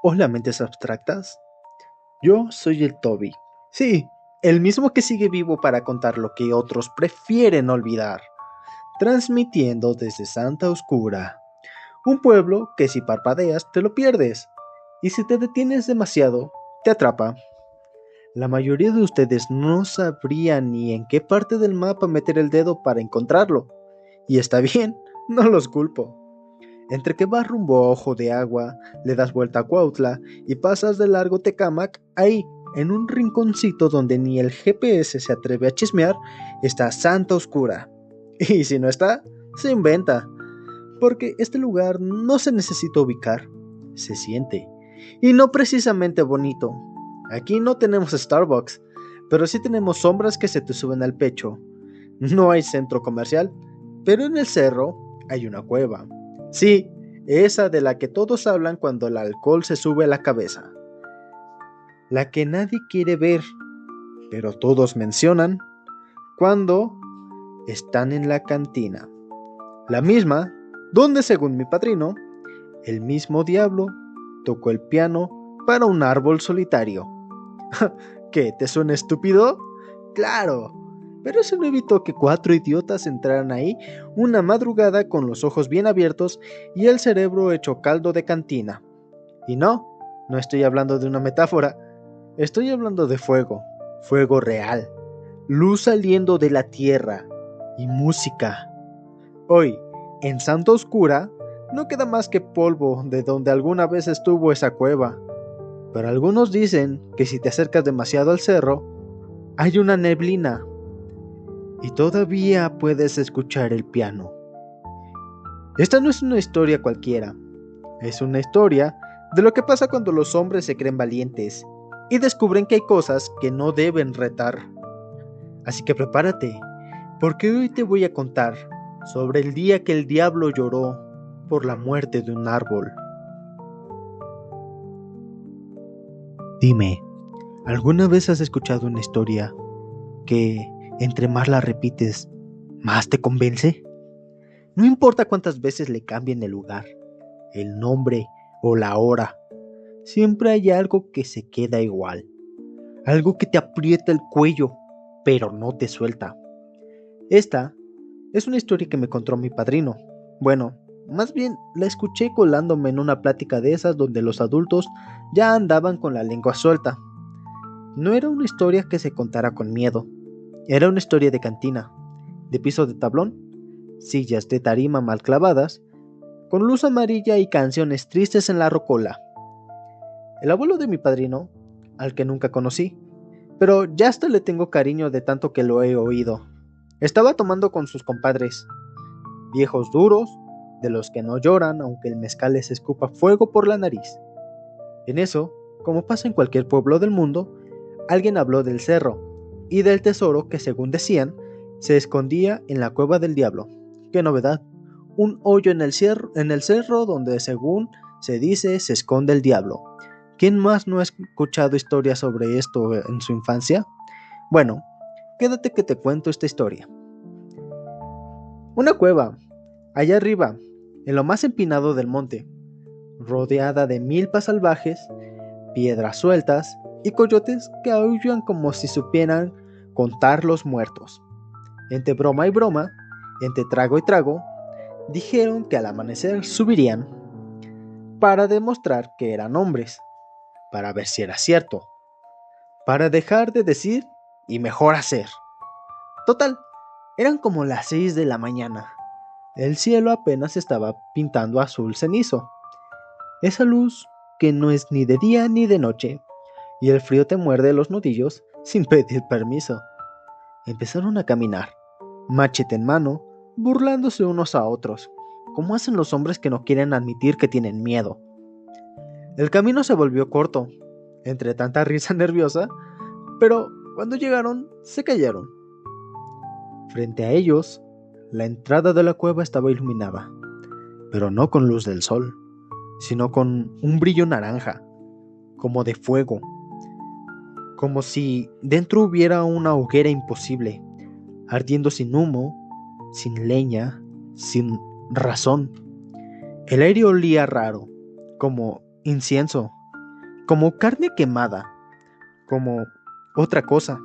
Hola, mentes abstractas. Yo soy el Toby. Sí, el mismo que sigue vivo para contar lo que otros prefieren olvidar. Transmitiendo desde Santa Oscura, un pueblo que si parpadeas te lo pierdes. Y si te detienes demasiado, te atrapa. La mayoría de ustedes no sabrían ni en qué parte del mapa meter el dedo para encontrarlo. Y está bien, no los culpo. Entre que vas rumbo a Ojo de Agua, le das vuelta a Cuautla y pasas de largo Tecámac, ahí, en un rinconcito donde ni el GPS se atreve a chismear, está Santa Oscura. Y si no está, se inventa. Porque este lugar no se necesita ubicar, se siente. Y no precisamente bonito. Aquí no tenemos Starbucks, pero sí tenemos sombras que se te suben al pecho. No hay centro comercial, pero en el cerro hay una cueva. Sí, esa de la que todos hablan cuando el alcohol se sube a la cabeza. La que nadie quiere ver, pero todos mencionan cuando están en la cantina. La misma donde, según mi padrino, el mismo diablo tocó el piano para un árbol solitario. ¿Qué? ¿Te suena estúpido? Claro, pero eso no evitó que cuatro idiotas entraran ahí una madrugada con los ojos bien abiertos y el cerebro hecho caldo de cantina. Y no estoy hablando de una metáfora, estoy hablando de fuego, fuego real, luz saliendo de la tierra y música. Hoy, en Santa Oscura, no queda más que polvo de donde alguna vez estuvo esa cueva. Pero algunos dicen que si te acercas demasiado al cerro, hay una neblina y todavía puedes escuchar el piano. Esta no es una historia cualquiera, es una historia de lo que pasa cuando los hombres se creen valientes y descubren que hay cosas que no deben retar. Así que prepárate, porque hoy te voy a contar sobre el día que el diablo lloró por la muerte de un árbol. Dime, ¿alguna vez has escuchado una historia que, entre más la repites, más te convence? No importa cuántas veces le cambien el lugar, el nombre o la hora, siempre hay algo que se queda igual, algo que te aprieta el cuello, pero no te suelta. Esta es una historia que me contó mi padrino. Bueno, más bien la escuché colándome en una plática de esas donde los adultos ya andaban con la lengua suelta. No era una historia que se contara con miedo, era una historia de cantina, de piso de tablón, sillas de tarima mal clavadas, con luz amarilla y canciones tristes en la rocola. El abuelo de mi padrino, al que nunca conocí, pero ya hasta le tengo cariño de tanto que lo he oído, estaba tomando con sus compadres, viejos duros, de los que no lloran aunque el mezcal les escupa fuego por la nariz. En eso, como pasa en cualquier pueblo del mundo, alguien habló del cerro y del tesoro que, según decían, se escondía en la cueva del diablo. ¡Qué novedad! Un hoyo en el cerro donde, según se dice, se esconde el diablo. ¿Quién más no ha escuchado historias sobre esto en su infancia? Bueno, quédate que te cuento esta historia. Una cueva, allá arriba, en lo más empinado del monte, rodeada de milpas salvajes, piedras sueltas y coyotes que aullan como si supieran contar los muertos. Entre broma y broma, entre trago y trago, dijeron que al amanecer subirían para demostrar que eran hombres, para ver si era cierto, para dejar de decir y mejor hacer. Total, eran como las 6 de la mañana. El cielo apenas estaba pintando azul cenizo. Esa luz que no es ni de día ni de noche, y el frío te muerde los nudillos sin pedir permiso. Empezaron a caminar, machete en mano, burlándose unos a otros, como hacen los hombres que no quieren admitir que tienen miedo. El camino se volvió corto, entre tanta risa nerviosa, pero cuando llegaron, se callaron. Frente a ellos, la entrada de la cueva estaba iluminada, pero no con luz del sol, sino con un brillo naranja, como de fuego, como si dentro hubiera una hoguera imposible, ardiendo sin humo, sin leña, sin razón. El aire olía raro, como incienso, como carne quemada, como otra cosa.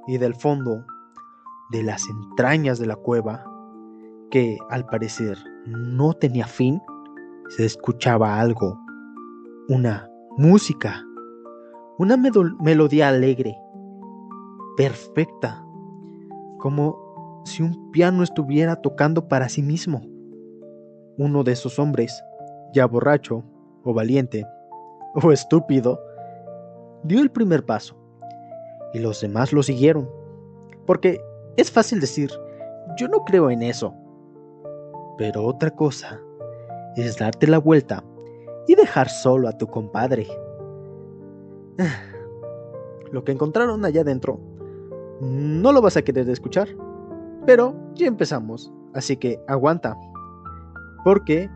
Y del fondo, de las entrañas de la cueva, que al parecer no tenía fin, se escuchaba algo, una música, una melodía alegre, perfecta, como si un piano estuviera tocando para sí mismo. Uno de esos hombres, ya borracho, o valiente, o estúpido, dio el primer paso, y los demás lo siguieron, porque es fácil decir, yo no creo en eso, pero otra cosa es darte la vuelta y dejar solo a tu compadre. Lo que encontraron allá adentro no lo vas a querer escuchar, pero ya empezamos, así que aguanta, porque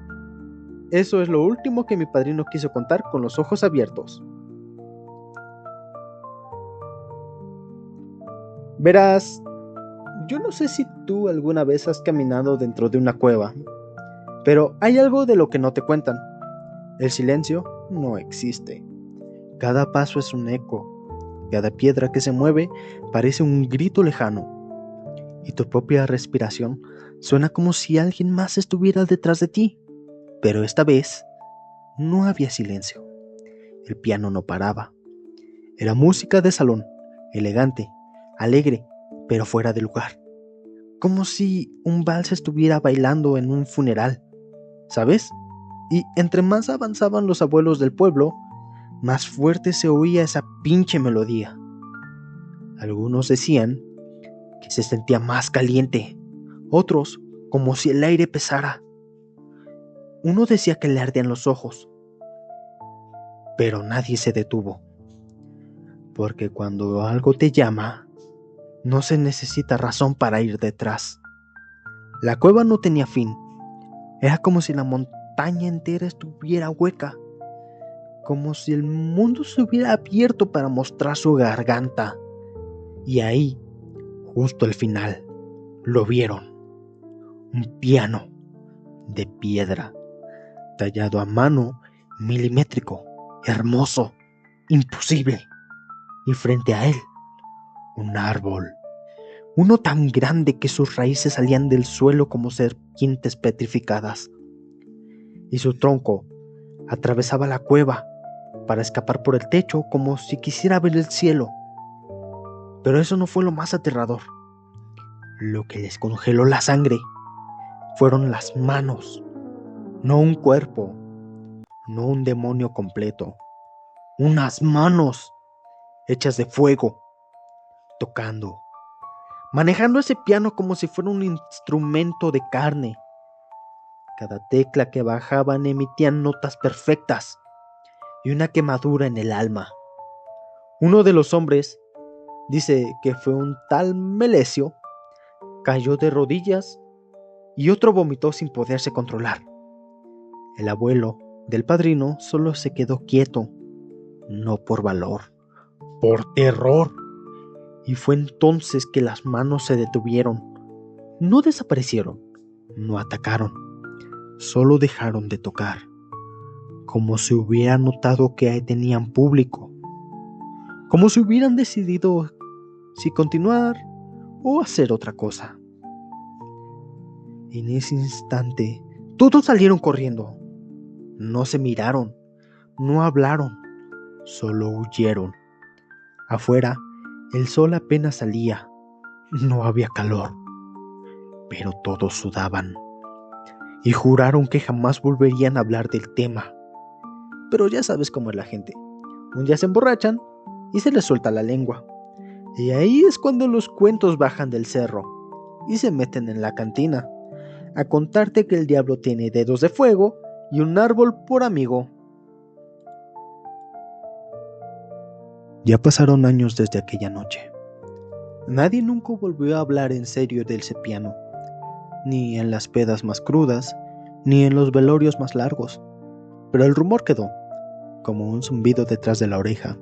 eso es lo último que mi padrino quiso contar con los ojos abiertos. Verás, yo no sé si tú alguna vez has caminado dentro de una cueva, pero hay algo de lo que no te cuentan. El silencio no existe. Cada paso es un eco. Cada piedra que se mueve parece un grito lejano. Y tu propia respiración suena como si alguien más estuviera detrás de ti. Pero esta vez no había silencio. El piano no paraba. Era música de salón, elegante, alegre, pero fuera de lugar. Como si un vals estuviera bailando en un funeral, ¿sabes? Y entre más avanzaban los abuelos del pueblo, más fuerte se oía esa pinche melodía. Algunos decían que se sentía más caliente, otros como si el aire pesara. Uno decía que le ardían los ojos, pero nadie se detuvo, porque cuando algo te llama, no se necesita razón para ir detrás. La cueva no tenía fin, era como si la montaña entera estuviera hueca, como si el mundo se hubiera abierto para mostrar su garganta. Y ahí, justo al final, lo vieron. Un piano de piedra, tallado a mano, milimétrico, hermoso, imposible. Y frente a él, un árbol. Uno tan grande que sus raíces salían del suelo como serpientes petrificadas. Y su tronco atravesaba la cueva para escapar por el techo como si quisiera ver el cielo. Pero eso no fue lo más aterrador. Lo que les congeló la sangre fueron las manos, no un cuerpo, no un demonio completo. Unas manos hechas de fuego, tocando, manejando ese piano como si fuera un instrumento de carne. Cada tecla que bajaban emitían notas perfectas y una quemadura en el alma. Uno de los hombres dice que fue un tal Melesio, cayó de rodillas y otro vomitó sin poderse controlar. El abuelo del padrino solo se quedó quieto, no por valor, por terror. Y fue entonces que las manos se detuvieron. No desaparecieron, no atacaron, solo dejaron de tocar, como si hubieran notado que tenían público, como si hubieran decidido si continuar o hacer otra cosa. En ese instante, todos salieron corriendo. No se miraron, no hablaron, solo huyeron. Afuera, el sol apenas salía, no había calor, pero todos sudaban y juraron que jamás volverían a hablar del tema. Pero ya sabes cómo es la gente. Un día se emborrachan y se les suelta la lengua. Y ahí es cuando los cuentos bajan del cerro y se meten en la cantina a contarte que el diablo tiene dedos de fuego y un árbol por amigo. Ya pasaron años desde aquella noche. Nadie nunca volvió a hablar en serio del piano, ni en las pedas más crudas, ni en los velorios más largos. Pero el rumor quedó, como un zumbido detrás de la oreja,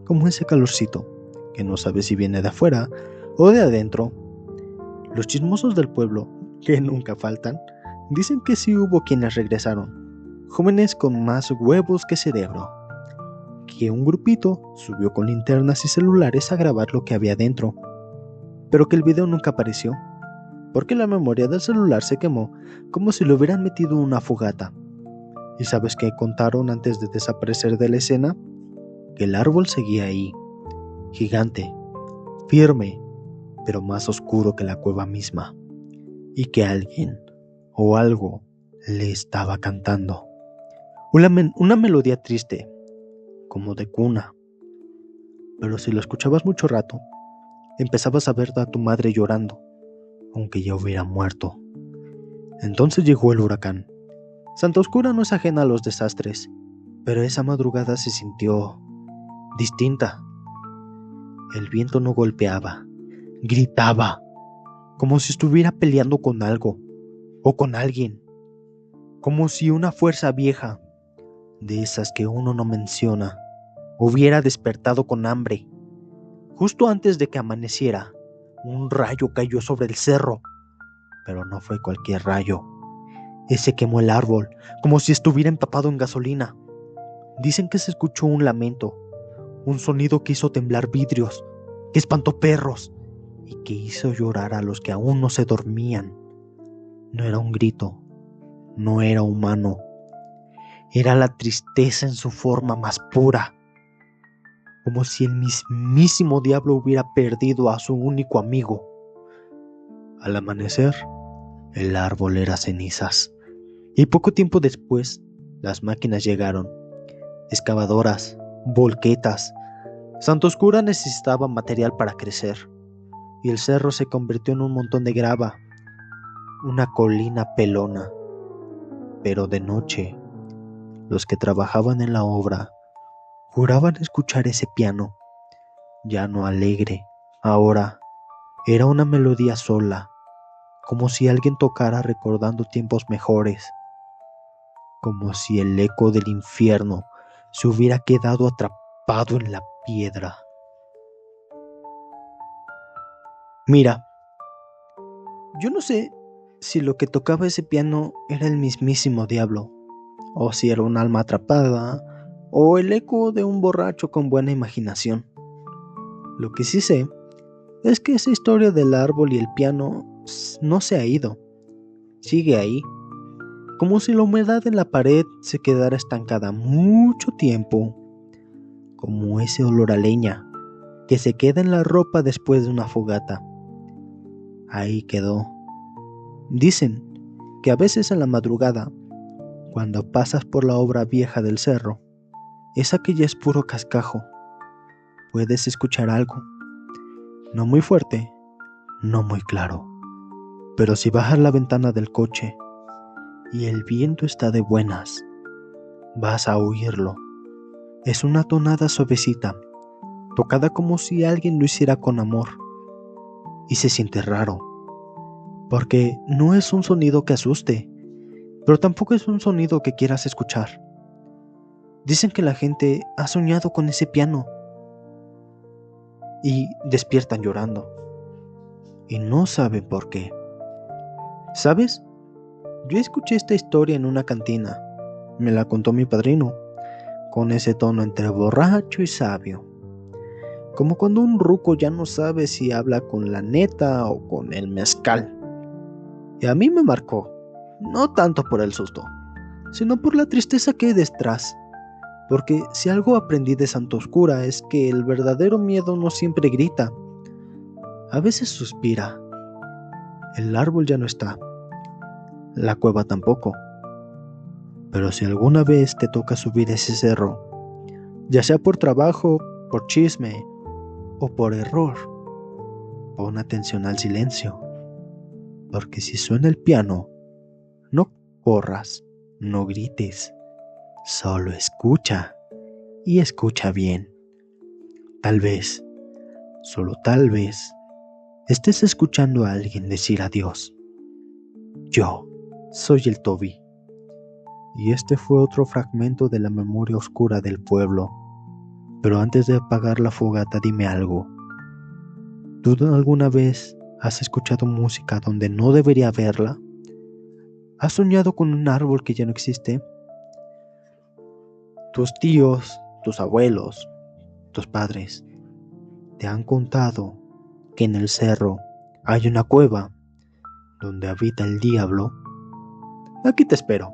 como ese calorcito, que no sabes si viene de afuera o de adentro. Los chismosos del pueblo, que nunca faltan, dicen que sí hubo quienes regresaron, jóvenes con más huevos que cerebro, que un grupito subió con linternas y celulares a grabar lo que había dentro, pero que el video nunca apareció, porque la memoria del celular se quemó como si lo hubieran metido en una fogata. ¿Y sabes qué contaron antes de desaparecer de la escena? Que el árbol seguía ahí, gigante, firme, pero más oscuro que la cueva misma, y que alguien o algo le estaba cantando. Una melodía triste, como de cuna, pero si lo escuchabas mucho rato, empezabas a ver a tu madre llorando, aunque ya hubiera muerto. Entonces llegó el huracán. Santa Oscura no es ajena a los desastres, pero esa madrugada se sintió distinta. El viento no golpeaba, gritaba, como si estuviera peleando con algo o con alguien, como si una fuerza vieja, de esas que uno no menciona, hubiera despertado con hambre. Justo antes de que amaneciera, un rayo cayó sobre el cerro, pero no fue cualquier rayo. Ese quemó el árbol, como si estuviera empapado en gasolina. Dicen que se escuchó un lamento, un sonido que hizo temblar vidrios, que espantó perros y que hizo llorar a los que aún no se dormían. No era un grito, no era humano, era la tristeza en su forma más pura, como si el mismísimo diablo hubiera perdido a su único amigo. Al amanecer, el árbol era cenizas, y poco tiempo después, las máquinas llegaron, excavadoras, volquetas. Santa Oscura necesitaba material para crecer, y el cerro se convirtió en un montón de grava, una colina pelona. Pero de noche, los que trabajaban en la obra juraban escuchar ese piano, ya no alegre, ahora era una melodía sola, como si alguien tocara recordando tiempos mejores, como si el eco del infierno se hubiera quedado atrapado en la piedra. Mira, yo no sé si lo que tocaba ese piano era el mismísimo diablo, o si era un alma atrapada, o el eco de un borracho con buena imaginación. Lo que sí sé es que esa historia del árbol y el piano no se ha ido, sigue ahí, como si la humedad en la pared se quedara estancada mucho tiempo, como ese olor a leña que se queda en la ropa después de una fogata. Ahí quedó. Dicen que a veces en la madrugada, cuando pasas por la obra vieja del cerro, esa que ya es puro cascajo, puedes escuchar algo, no muy fuerte, no muy claro, pero si bajas la ventana del coche y el viento está de buenas, vas a oírlo. Es una tonada suavecita, tocada como si alguien lo hiciera con amor, y se siente raro, porque no es un sonido que asuste, pero tampoco es un sonido que quieras escuchar. Dicen que la gente ha soñado con ese piano y despiertan llorando, y no saben por qué. ¿Sabes? Yo escuché esta historia en una cantina, me la contó mi padrino, con ese tono entre borracho y sabio, como cuando un ruco ya no sabe si habla con la neta o con el mezcal. Y a mí me marcó, no tanto por el susto, sino por la tristeza que hay detrás, porque si algo aprendí de Santa Oscura es que el verdadero miedo no siempre grita, a veces suspira. El árbol ya no está, la cueva tampoco, pero si alguna vez te toca subir ese cerro, ya sea por trabajo, por chisme o por error, pon atención al silencio, porque si suena el piano, no corras, no grites, solo escucha y escucha bien. Tal vez, solo tal vez, estés escuchando a alguien decir adiós. Yo soy el Toby. Y este fue otro fragmento de la memoria oscura del pueblo. Pero antes de apagar la fogata, dime algo. ¿Tú alguna vez has escuchado música donde no debería haberla? ¿Has soñado con un árbol que ya no existe? ¿Tus tíos, tus abuelos, tus padres, te han contado que en el cerro hay una cueva donde habita el diablo, aquí te espero.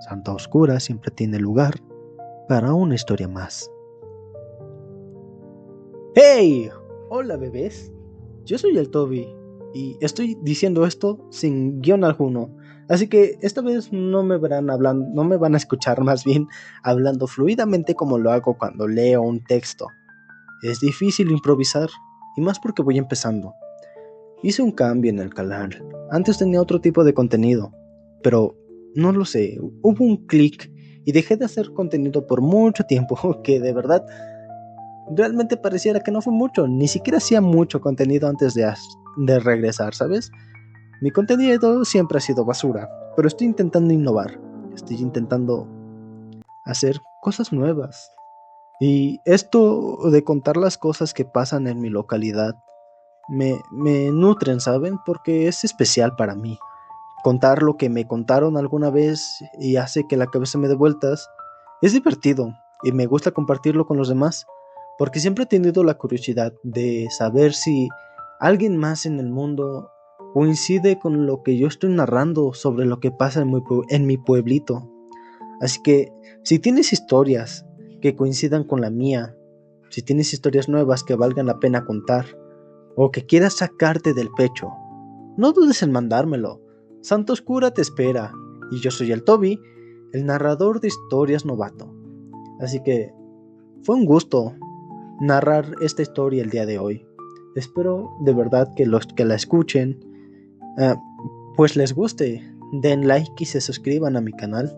Santa Oscura siempre tiene lugar para una historia más. ¡Hey! Hola bebés, yo soy el Toby y estoy diciendo esto sin guión alguno, así que esta vez no me verán hablando, no me van a escuchar más bien hablando fluidamente como lo hago cuando leo un texto. Es difícil improvisar, y más porque voy empezando. Hice un cambio en el canal, antes tenía otro tipo de contenido, pero no lo sé, hubo un clic y dejé de hacer contenido por mucho tiempo, que de verdad realmente pareciera que no fue mucho, ni siquiera hacía mucho contenido antes de regresar, ¿sabes? Mi contenido siempre ha sido basura, pero estoy intentando innovar, estoy intentando hacer cosas nuevas. Y esto de contar las cosas que pasan en mi localidad me nutren, ¿saben? Porque es especial para mí. Contar lo que me contaron alguna vez y hace que la cabeza me dé vueltas es divertido y me gusta compartirlo con los demás, porque siempre he tenido la curiosidad de saber si alguien más en el mundo coincide con lo que yo estoy narrando sobre lo que pasa en mi pueblito. Así que si tienes historias que coincidan con la mía, si tienes historias nuevas que valgan la pena contar, o que quieras sacarte del pecho, no dudes en mandármelo. Santa Oscura te espera, y yo soy el Toby, el narrador de historias novato. Así que fue un gusto narrar esta historia el día de hoy. Espero de verdad que los que la escuchen, pues les guste, den like y se suscriban a mi canal,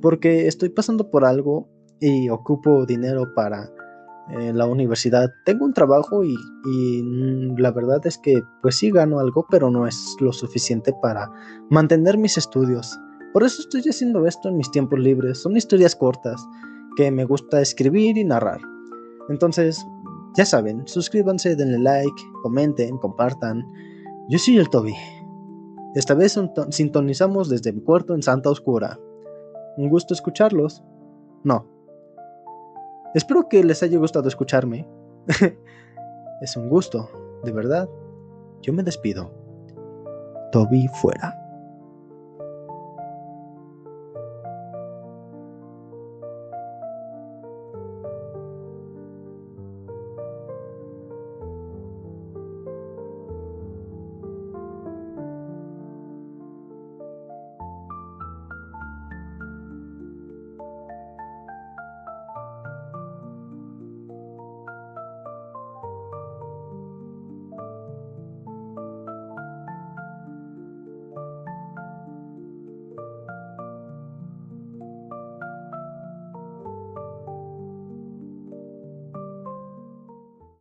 porque estoy pasando por algo y ocupo dinero para la universidad. Tengo un trabajo y la verdad es que pues sí gano algo, pero no es lo suficiente para mantener mis estudios. Por eso estoy haciendo esto en mis tiempos libres. Son historias cortas que me gusta escribir y narrar. Entonces, ya saben, suscríbanse, denle like, comenten, compartan. Yo soy el Toby. Esta vez sintonizamos desde mi cuarto en Santa Oscura. Un gusto escucharlos. No. Espero que les haya gustado escucharme. Es un gusto, de verdad. Yo me despido. Toby fuera.